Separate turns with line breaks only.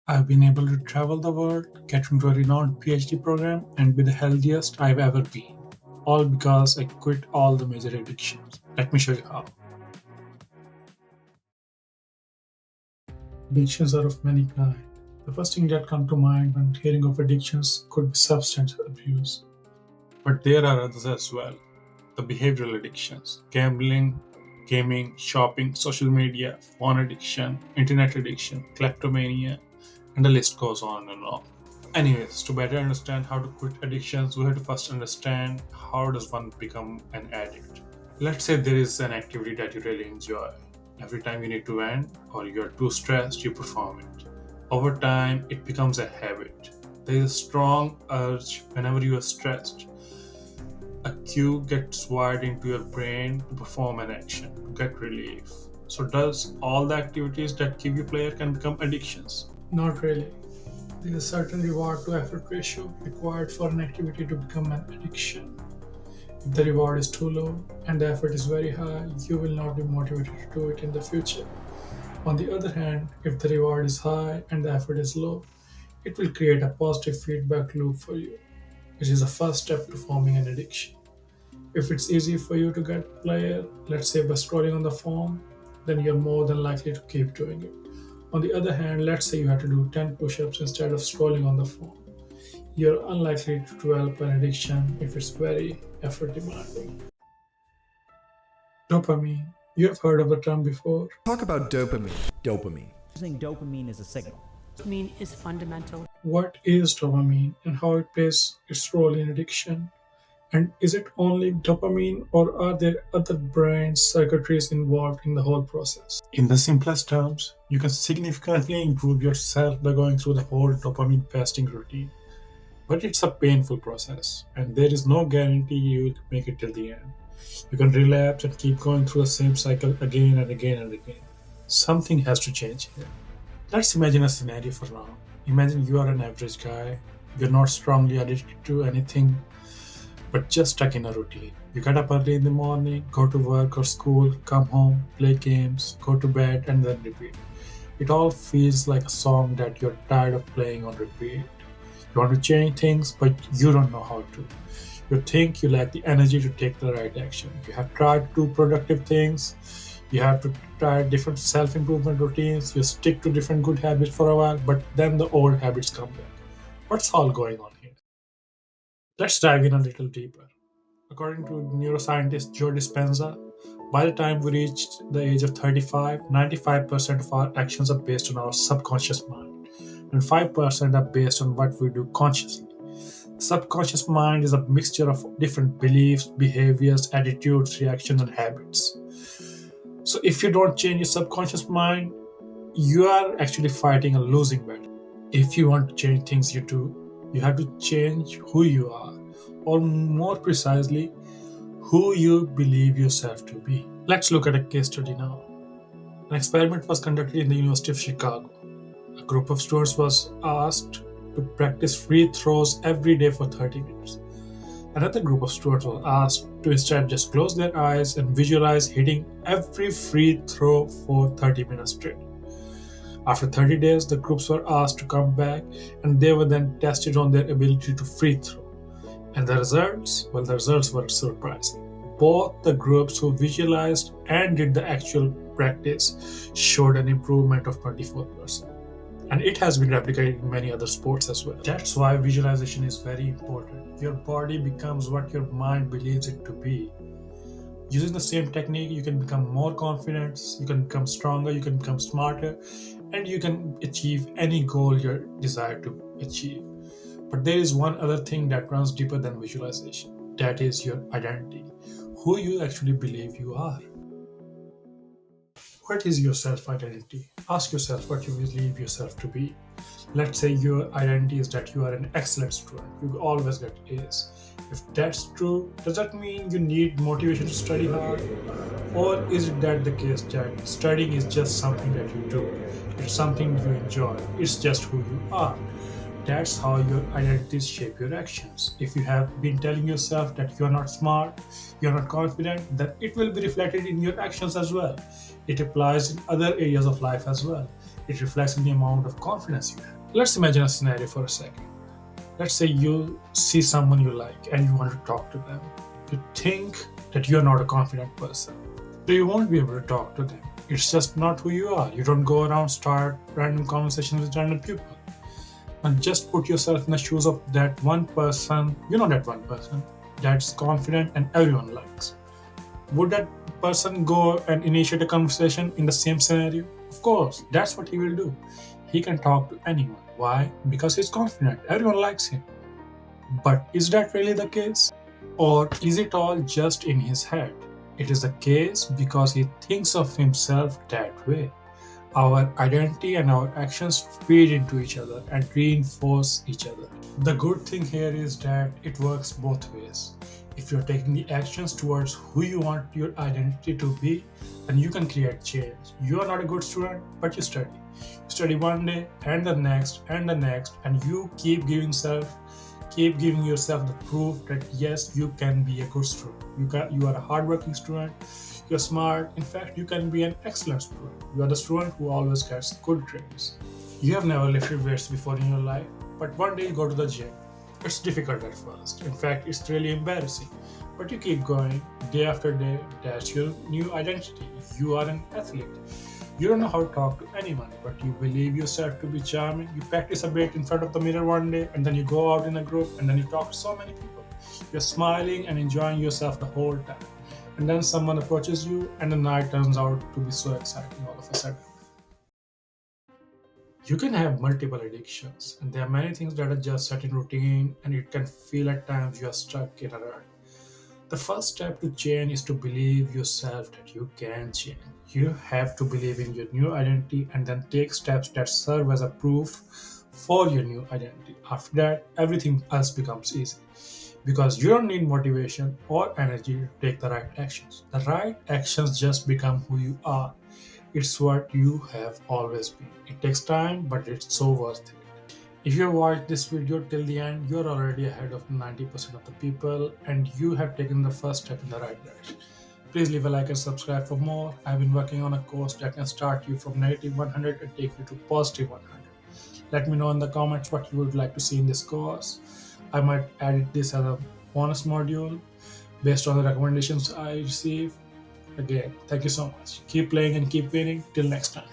I've been able to travel the world, get into a renowned PhD program, and be the healthiest I've ever been. All because I quit all the major addictions. Let me show you how. Addictions are of many kinds. The first thing that comes to mind when hearing of addictions could be substance abuse. But there are others as well. The behavioral addictions, gambling, gaming, shopping, social media, phone addiction, internet addiction, kleptomania, and the list goes on and on. Anyways, to better understand how to quit addictions, we have to first understand how does one become an addict. Let's say there is an activity that you really enjoy. Every time you need to vent or you're too stressed, you perform it. Over time, it becomes a habit. There is a strong urge whenever you are stressed. A cue gets wired into your brain to perform an action, to get relief. So does all the activities that give you pleasure can become addictions? Not really. There is a certain reward to effort ratio required for an activity to become an addiction. If the reward is too low and the effort is very high, you will not be motivated to do it in the future. On the other hand, if the reward is high and the effort is low, it will create a positive feedback loop for you, which is the first step to forming an addiction. If it's easy for you to get pleasure, let's say by scrolling on the phone, then you're more than likely to keep doing it. On the other hand, let's say you have to do 10 push ups instead of scrolling on the phone. You're unlikely to develop an addiction if it's very effort demanding. Dopamine. You have heard of the term before.
Talk about dopamine. Dopamine.
Using dopamine as a signal.
Dopamine is fundamental.
What is dopamine and how it plays its role in addiction? And is it only dopamine or are there other brain circuitries involved in the whole process? In the simplest terms, you can significantly improve yourself by going through the whole dopamine fasting routine. But it's a painful process, and there is no guarantee you'll make it till the end. You can relapse and keep going through the same cycle again and again and again. Something has to change here. Let's imagine a scenario for now. Imagine you are an average guy. You're not strongly addicted to anything, but just stuck in a routine. You get up early in the morning, go to work or school, come home, play games, go to bed, and then repeat. It all feels like a song that you're tired of playing on repeat. You want to change things, but you don't know how to. You think you lack the energy to take the right action. You have tried to do productive things. You have to try different self-improvement routines. You stick to different good habits for a while, but then the old habits come back. What's all going on here? Let's dive in a little deeper. According to neuroscientist Joe Dispenza, by the time we reach the age of 35, 95% of our actions are based on our subconscious mind, and 5% are based on what we do consciously. The subconscious mind is a mixture of different beliefs, behaviors, attitudes, reactions, and habits. So, if you don't change your subconscious mind, you are actually fighting a losing battle. If you want to change things you do, you have to change who you are, or more precisely, who you believe yourself to be. Let's look at a case study now. An experiment was conducted in the University of Chicago. A group of students was asked to practice free throws every day for 30 minutes. Another group of students was asked to instead just close their eyes and visualize hitting every free throw for 30 minutes straight. After 30 days, the groups were asked to come back and they were then tested on their ability to free throw. And the results? Well, the results were surprising. Both the groups who visualized and did the actual practice showed an improvement of 24%. And it has been replicated in many other sports as well. That's why visualization is very important. Your body becomes what your mind believes it to be. Using the same technique, you can become more confident, you can become stronger, you can become smarter, and you can achieve any goal you desire to achieve. But there is one other thing that runs deeper than visualization. That is your identity, who you actually believe you are. What is your self identity? Ask yourself what you believe yourself to be. Let's say your identity is that you are an excellent student, you always get A's. If that's true, does that mean you need motivation to study hard? Or is it that the case that studying is just something that you do? It's something you enjoy, it's just who you are. That's how your identities shape your actions. If you have been telling yourself that you're not smart, you're not confident, then it will be reflected in your actions as well. It applies in other areas of life as well. It reflects in the amount of confidence you have. Let's imagine a scenario for a second. Let's say you see someone you like and you want to talk to them. You think that you're not a confident person, so you won't be able to talk to them. It's just not who you are. You don't go around start random conversations with random people. And just put yourself in the shoes of that one person, that one person that's confident and everyone likes. Would that person go and initiate a conversation in the same scenario? Of course, that's what he will do. He can talk to anyone. Why? Because he's confident. Everyone likes him. But is that really the case? Or is it all just in his head? It is the case because he thinks of himself that way. Our identity and our actions feed into each other and reinforce each other. The good thing here is that it works both ways. If you're taking the actions towards who you want your identity to be, then you can create change. You are not a good student, but you study. You study one day and the next and the next, and you keep giving yourself the proof that yes, you can be a good student. You are a hardworking student. You're smart. In fact, you can be an excellent student. You are the student who always gets good grades. You have never lifted weights before in your life, but one day you go to the gym. It's difficult at first. In fact, it's really embarrassing. But you keep going day after day. That's your new identity. You are an athlete. You don't know how to talk to anyone, but you believe yourself to be charming. You practice a bit in front of the mirror one day, and then you go out in a group, and then you talk to so many people. You're smiling and enjoying yourself the whole time. And then someone approaches you, and the night turns out to be so exciting all of a sudden. You can have multiple addictions, and there are many things that are just set in routine, and it can feel at times you are stuck in a rut. The first step to change is to believe yourself that you can change. You have to believe in your new identity and then take steps that serve as a proof for your new identity. After that, everything else becomes easy because you don't need motivation or energy to take the right actions. The right actions just become who you are. It's what you have always been. It takes time, but it's so worth it. If you watched this video till the end, you're already ahead of 90% of the people and you have taken the first step in the right direction. Please leave a like and subscribe for more. I've been working on a course that can start you from negative 100 and take you to positive 100. Let me know in the comments what you would like to see in this course. I might edit this as a bonus module based on the recommendations I receive. Again, thank you so much. Keep playing and keep winning. Till next time.